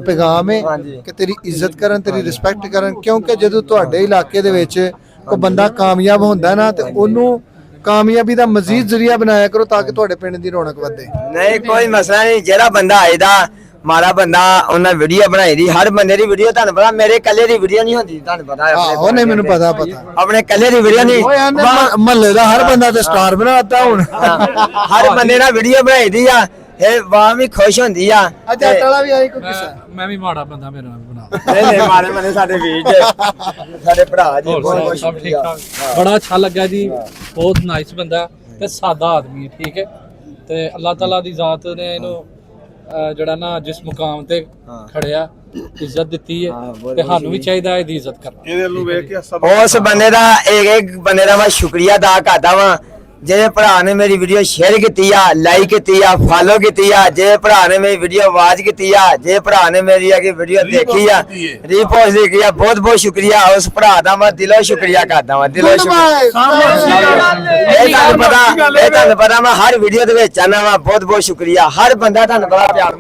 ਪੈਗਾਮ ਹੈ ਕਿ ਤੇਰੀ ਇੱਜ਼ਤ ਕਰਨ, ਤੇਰੀ ਰਿਸਪੈਕਟ ਕਰਨ, ਕਿਉਂਕਿ ਜਦੋਂ ਤੁਹਾਡੇ ਇਲਾਕੇ ਦੇ ਵਿੱਚ ਕੋਈ ਬੰਦਾ ਕਾਮਯਾਬ ਹੁੰਦਾ ਨਾ ਤੇ ਉਹਨੂੰ ਕਾਮਯਾਬੀ ਦਾ ਮਜ਼ੀਦ ਜ਼ਰੀਆ ਬਣਾਇਆ ਕਰੋ ਤਾਂ ਕਿ ਤੁਹਾਡੇ ਪਿੰਡ ਦੀ ਰੌਣਕ ਵਧੇ। ਨਹੀਂ ਕੋਈ ਮਸਲਾ ਨਹੀਂ, ਜਿਹੜਾ ਬੰਦਾ ਆਏਦਾ ਮਾੜਾ ਬੰਦਾ ਉਹਨਾਂ ਵੀਡੀਓ ਬਣਾਈ ਦੀ, ਹਰ ਬੰਦੇ ਦੀ ਵੀਡੀਓ ਤੁਹਾਨੂੰ ਪਤਾ, ਮੇਰੇ ਇਕੱਲੇ ਦੀ ਵੀਡੀਓ ਨਹੀਂ ਹੁੰਦੀ, ਤੁਹਾਨੂੰ ਪਤਾ ਉਹ ਨਹੀਂ ਮੈਨੂੰ ਪਤਾ ਆਪਣੇ ਇਕੱਲੇ ਦੀ ਵੀਡੀਓ ਨਹੀਂ, ਮਹੱਲੇ ਦਾ ਹਰ ਬੰਦਾ ਤੇ ਸਟਾਰ ਬਣਾਤਾ ਹੁਣ ਹਰ ਬੰਦੇ ਨਾਲ ਵੀਡੀਓ ਬਣਾਈ ਦੀ ਆ, ਇਹ ਵਾਹ ਵੀ ਖੁਸ਼ ਹੁੰਦੀ ਆ। ਅੱਛਾ ਟਾਲਾ ਵੀ ਆਈ ਕੋਈ ਕਿਸਾ ਮੈਂ ਵੀ ਮਾੜਾ ਬੰਦਾ, ਮੇਰੇ ਨਾਲ ਬਣਾ ਨਹੀਂ ਮਾਰੇ ਮਨੇ ਸਾਡੇ ਵੀਰ ਸਾਡੇ ਭਰਾ ਜੀ, ਬਹੁਤ ਸਭ ਠੀਕ ਠਾਕ, ਬੜਾ ਅੱਛਾ ਲੱਗਾ ਜੀ, ਬਹੁਤ ਨਾਈਸ ਬੰਦਾ ਤੇ ਸਾਦਾ ਆਦਮੀ ਹੈ, ਠੀਕ ਹੈ। ਤੇ ਅੱਲਾਹ ਤਾਲਾ ਦੀ ਜ਼ਾਤ ਨੇ ਇਹਨੂੰ ਜਿਹੜਾ ਨਾ ਜਿਸ ਮੁਕਾਮ ਤੇ ਖੜਿਆ ਇੱਜ਼ਤ ਦਿੱਤੀ ਹੈ ਤੇ ਸਾਨੂੰ ਵੀ ਚਾਹੀਦਾ ਇਹਦੀ ਇੱਜ਼ਤ ਕਰਨਾ। ਇਹਦੇ ਨੂੰ ਵੇਖ ਕੇ ਸਭ ਉਸ ਬੰਦੇ ਦਾ ਇੱਕ ਬੰਦੇ ਦਾ ਮੈਂ ਸ਼ੁਕਰੀਆ ਅਦਾ ਕਰਦਾ ਵਾਂ, ਜਿਹੜੇ ਭਰਾ ਨੇ ਮੇਰੀ ਵੀਡੀਓ ਸ਼ੇਅਰ ਕੀਤੀ ਆ, ਲਾਈਕ ਕੀਤੀ ਆ, ਫਾਲੋ ਕੀਤੀ ਆ, ਜੇ ਭਰਾ ਨੇ ਮੇਰੀ ਵੀਡੀਓ ਆਵਾਜ਼ ਕੀਤੀ ਆ, ਜੇ ਭਰਾ ਨੇ ਮੇਰੀ ਅਗੇ ਵੀਡੀਓ ਦੇਖੀ ਆ, ਰੀਪੋਸਟ ਕੀਤੀ ਆ, ਬਹੁਤ ਬਹੁਤ ਸ਼ੁਕਰੀਆ ਉਸ ਭਰਾ ਦਾ, ਮੈਂ ਦਿਲੋਂ ਸ਼ੁਕਰੀਆ ਕਰਦਾ ਵਾਂ, ਦਿਲੋਂ ਸ਼ੁਕਰੀਆ। ਇਹ ਤੁਹਾਨੂੰ ਪਤਾ ਮੈਂ ਹਰ ਵੀਡੀਓ ਦੇ ਵਿੱਚ ਆਣਾ ਵਾ, ਬਹੁਤ ਬਹੁਤ ਸ਼ੁਕਰੀਆ, ਹਰ ਬੰਦਾ ਤੁਹਾਨੂੰ ਬੜਾ ਪਿਆਰ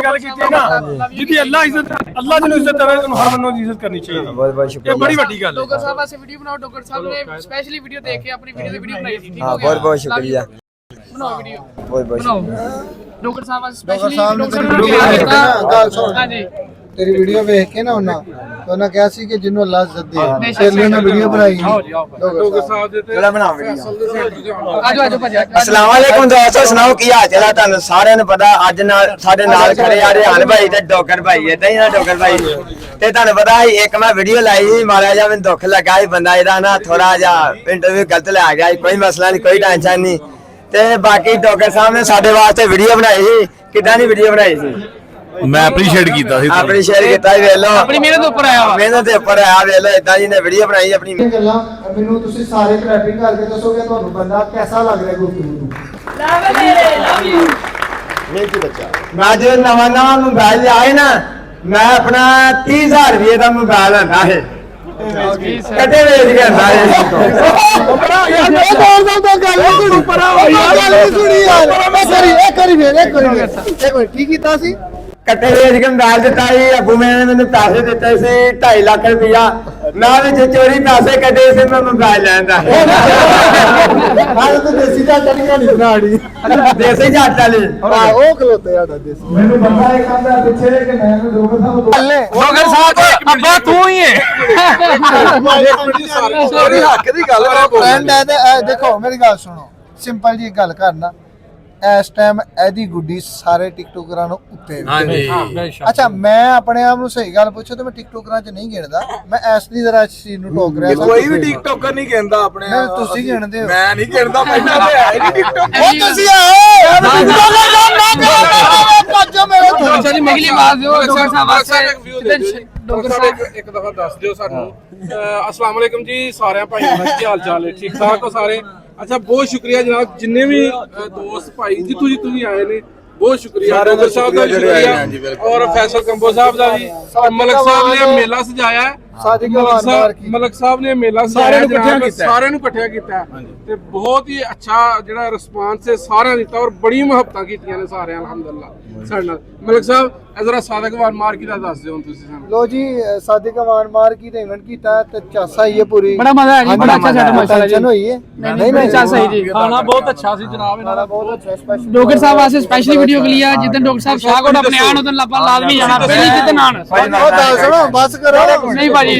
ਗੱਲ ਕੀਤੀ ਨਾ, ਜਿਹਦੀ ਅੱਲਾ ਇੱਜ਼ਤ, ਅੱਲਾ ਜਿਹਨੂੰ ਇੱਜ਼ਤ ਦੇਵੇ ਉਹਨੂੰ ਹਰ ਬੰਦੇ ਨੂੰ ਇੱਜ਼ਤ ਕਰਨੀ ਚਾਹੀਦੀ। ਬਹੁਤ ਬਹੁਤ ਸ਼ੁਕਰੀਆ, ਇਹ ਬੜੀ ਵੱਡੀ ਗੱਲ ਹੈ। ਡੋਗਰ ਸਾਹਿਬ ਵਾਸਤੇ ਵੀਡੀਓ ਬਣਾਓ, ਡੋਗਰ ਸਾਹਿਬ ਨੇ ਸਪੈਸ਼ਲੀ ਵੀਡੀਓ ਦੇਖ ਕੇ ਆਪਣੀ ਵੀਡੀਓ ਦੀ ਵੀਡੀਓ ਬਣਾਈ ਸੀ, ਠੀਕ ਹੋ ਗਿਆ। ਬਹੁਤ ਬਹੁਤ ਸ਼ੁਕਰੀਆ, ਬਣਾਓ ਵੀਡੀਓ, ਬਹੁਤ ਬਹੁਤ ਬਣਾਓ ਡੋਗਰ ਸਾਹਿਬ ਵਾਸਤੇ ਸਪੈਸ਼ਲੀ ਸਾਹਿਬ ਨੇ ਡੋਗਰ ਤੇਰੀ ਵੀਡੀਓ ਵੇਖ ਕੇ ਨਾ, ਗੱਲ ਸੁਣ, ਹਾਂਜੀ ਤੇਰੀ ਵੀਡੀਓ ਵੇਖ ਕੇ ਨਾ ਉਹਨਾਂ ਕਿਹਾ ਸੀ ਕਿ ਜਿਹਨੂੰ ਅੱਲਾਹ ਇੱਜ਼ਤ ਦੇ, ਤੇ ਲਈ ਉਹਨਾਂ ਵੀਡੀਓ ਬਣਾਈ ਡੋਗਰ ਸਾਹਿਬ ਦੇ ਤੇ ਜਿਹੜਾ ਬਣਾ ਵੀਡੀਓ। ਆਜੋ ਆਜੋ ਭਾਜੀ, अस्सलाम वालेकुम ਦੋਸਤੋ, ਸੁਣਾਓ ਕੀ ਹਾਲ ਚਾਲ ਹੈ? ਤੁਹਾਨੂੰ ਸਾਰਿਆਂ ਨੂੰ ਪਤਾ ਅੱਜ ਨਾਲ ਸਾਡੇ ਨਾਲ ਖੜੇ ਆ ਰਿਹਾਨ ਭਾਈ ਤੇ ਡੋਗਰ ਭਾਈ, ਏਦਾਂ ਹੀ ਨਾ ਡੋਗਰ ਭਾਈ। ਤੇ ਤੁਹਾਨੂੰ ਪਤਾ ਸੀ ਇੱਕ ਮੈਂ ਵੀਡੀਓ ਲਾਈ ਸੀ, ਮਾੜਾ ਜਿਹਾ ਮੈਨੂੰ ਦੁੱਖ ਲੱਗਾ ਸੀ, ਬੰਦਾ ਇਹਦਾ ਨਾ ਥੋੜਾ ਜਿਹਾ ਇੰਟਰਵਿਊ ਗਲਤ ਲੈ ਗਿਆ ਸੀ, ਕੋਈ ਮਸਲਾ ਨਹੀਂ, ਕੋਈ ਟੈਨਸ਼ਨ ਨਹੀਂ। ਤੇ ਬਾਕੀ ਡੋਗਰ ਸਾਹਿਬ ਨੇ ਸਾਡੇ ਵਾਸਤੇ ਵੀਡੀਓ ਬਣਾਈ ਸੀ, ਕਿੱਦਾਂ ਦੀ ਵੀਡੀਓ ਬਣਾਈ ਸੀ? ਮੈਂ ਐਪਰੀਸ਼ੀਏਟ ਕੀਤਾ ਸੀ, ਆਪਣੀ ਸ਼ੇਅਰ ਕੀਤਾ ਵੇਖ ਲਓ, ਆਪਣੀ ਮਿਹਨਤ ਉੱਪਰ ਆਇਆ ਵਾ, ਮਿਹਨਤ ਦੇ ਉੱਪਰ ਆਇਆ ਵੇਖ ਲਓ, ਏਦਾਂ ਜੀ ਨੇ ਵੀਡੀਓ ਬਣਾਈ ਆਪਣੀ। ਗੱਲਾਂ ਮੈਨੂੰ ਤੁਸੀਂ ਸਾਰੇ ਟ੍ਰੈਫਿਕ ਕਰਕੇ ਦੱਸੋਗੇ ਤੁਹਾਨੂੰ ਬੰਦਾ ਕਿਹਦਾ ਲੱਗ ਰਿਹਾ ਗੁਫ਼ਤਗੂ ਨੂੰ? ਮੈਂ ਜੋ ਨਵਾਂ ਮੋਬਾਈਲ ਲਿਆਏ ਨਾ, ਮੈਂ ਆਪਣਾ 30,000 ਰੁਪਏ ਦਾ ਮੋਬਾਈਲ ਆਂਦਾ ਹੈ, ਕੱਟੇ ਵੇਚ ਕੇ ਆਂਦਾ ਹੈ। ਕੀ ਕੀਤਾ ਸੀ? ਕੱਟੇ ਵੇਚ ਕੇ ਮੋਬਾਈਲ ਦਿੱਤਾ ਸੀ, ਅੱਬੂ ਨੇ ਮੈਨੂੰ ਪੈਸੇ ਦਿੱਤੇ ਸੀ 2.5 ਲੱਖ ਰੁਪਇਆ, ਮੈਂ ਵਿੱਚ ਚੋਰੀ ਪੈਸੇ ਕੱਢੇ ਸੀ, ਮੈਂ ਮੋਬਾਈਲ ਲੈਂਦਾ ਦੇਸੀ ਦਾ ਟੜੀਆਂ ਨਹੀਂ ਬਣਾੜੀ, ਦੇਸੀ ਜੱਟ ਵਾਲੀ। ਉਹ ਖਲੋਤੇ ਸਾਡਾ ਦੇਸੀ। ਮੈਨੂੰ ਬੰਦਾ ਇਹ ਕਹਿੰਦਾ ਪਿੱਛੇ ਕਿ ਮੈਂ ਡੋਗਰ ਸਾਹਿਬ ਡੋਗਰ ਸਾਹਿਬ ਅੱਬਾ ਤੂੰ ਹੀ ਹੈ। ਸਾਰੀ ਹੱਕ ਦੀ ਗੱਲ ਹੈ, ਫਰੈਂਡ ਹੈ ਤੇ ਦੇਖੋ ਮੇਰੀ ਗੱਲ ਸੁਣੋ, ਸਿੰਪਲ ਜੀ ਗੱਲ ਕਰਨਾ, ਇਸ ਟਾਈਮ ਇਹਦੀ ਗੁੱਡੀ ਸਾਰੇ ਟਿਕਟੋਕਰਾਂ ਨੂੰ ਉੱਤੇ। ਅੱਛਾ ਮੈਂ ਆਪਣੇ ਆਪ ਨੂੰ ਸਹੀ ਗੱਲ ਪੁੱਛੋ ਤੇ ਮੈਂ ਟਿਕਟੋਕਰਾਂ 'ਚ ਨਹੀਂ ਗਿਣਦਾ, ਮੈਂ ਇਸ ਦੀ ਜ਼ਰਾ ਚੀਜ਼ ਨੂੰ ਟੋਕ ਰਿਹਾ। ਕੋਈ ਵੀ ਟਿਕਟੋਕਰ ਨਹੀਂ ਕਹਿੰਦਾ ਆਪਣੇ ਨਹੀਂ ਤੁਸੀਂ ਗਿਣਦੇ ਹੋ, ਮੈਂ ਨਹੀਂ ਕਹਿੰਦਾ, ਪਹਿਲਾਂ ਤੇ ਹੈ ਹੀ ਨਹੀਂ ਟਿਕਟੋਕ। ਉਹ ਤੁਸੀਂ ਆਏ ਭੱਜੋ ਮੇਰੇ ਤੋਂ। ਅੱਛਾ ਜੀ ਮਗਲੀ ਆਵਾਜ਼ ਦਿਓ ਡੋਗਰ ਸਾਹਿਬ ਵਾਸਤੇ। ਡਾਕਟਰ ਸਾਹਿਬ ਇੱਕ ਦਫਾ ਦੱਸ ਦਿਓ ਸਾਨੂੰ। अस्सलाम वालेकुम जी, सारे भाइयों का की हाल चाल है? ठीक ठाक हो सारे? अच्छा, बहुत शुक्रिया जनाब, जिन्ने भी दोस्त भाई जितों जितों भी आए ने, बहुत शुक्रिया। डॉक्टर साहब का भी शुक्रिया और फैसल कंबो साहब का भी। मलक साहब ने मेला सजाया है, मलक साहब ने मेला सजाया, सारे इकट्ठा किया ते बहुत ही अच्छा ਜਿਹੜਾ ਰਿਸਪਾਂਸ ਹੈ ਸਾਰਿਆਂ ਦਿੱਤਾ ਔਰ ਬੜੀ ਮੁਹੱਬਤਾਂ ਕੀਤੀਆਂ ਨੇ ਸਾਰਿਆਂ ਅਲਹਮਦੁਲਿਲਾ ਸਾਡੇ ਨਾਲ। ਮਲਕ ਸਾਹਿਬ ਜ਼ਰਾ ਸਾਦਕ ਵਾਰ ਮਾਰਕੀ ਦਾ ਦੱਸ ਦਿਓ ਤੁਸੀਂ ਸਾਨੂੰ। ਲੋ ਜੀ ਸਾਦਿਕ ਵਾਰ ਮਾਰਕੀ ਦਾ ਇਵੈਂਟ ਕੀਤਾ ਤੇ ਚਾਸਾ ਹੀ ਹੈ ਪੂਰੀ, ਬੜਾ ਮਜ਼ਾ ਆਇਆ ਜੀ, ਬੜਾ ਅੱਛਾ ਸਾਡਾ ਮਾਸ਼ਾਅੱਲਾ ਜੀ ਹੋਈ ਹੈ। नहीं चासा ही जी, खाना बहुत अच्छा सी जनाब, इन्होंने बहुत अच्छा स्पेशल डोगर साहब वास्ते स्पेशली वीडियो के लिए जितने डोगर साहब शाहकोट अपने आन उधर लाजमी जाना, पहले जितने आन बस करो नहीं भाजी।